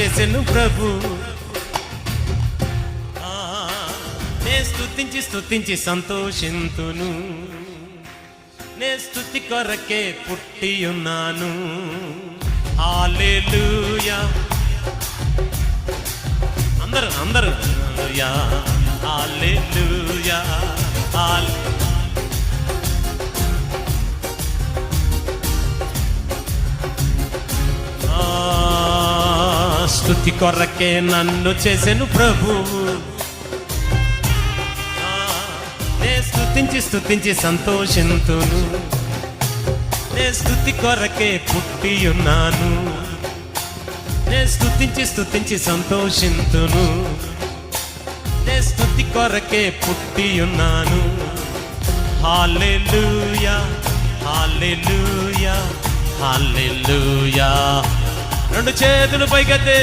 చేసెను ప్రభు. నే స్తుతించి సంతోషింతును, నే స్తుతి కొరకే పుట్టి ఉన్నాను. హల్లెలూయా అందరూ హల్లెలూయా హల్లెలూయా. స్తుతి కొరకే నన్ను చేసెను ప్రభువు. నే స్తుతించి సంతోషింతును, నే స్తుతి కొరకే పుట్టి ఉన్నాను. నే స్తుతించి సంతోషింతును, నే స్తుతి కొరకే పుట్టి ఉన్నాను. హల్లెలూయా హల్లెలూయా హల్లెలూయా. రెండు చేతులు పైకెత్తి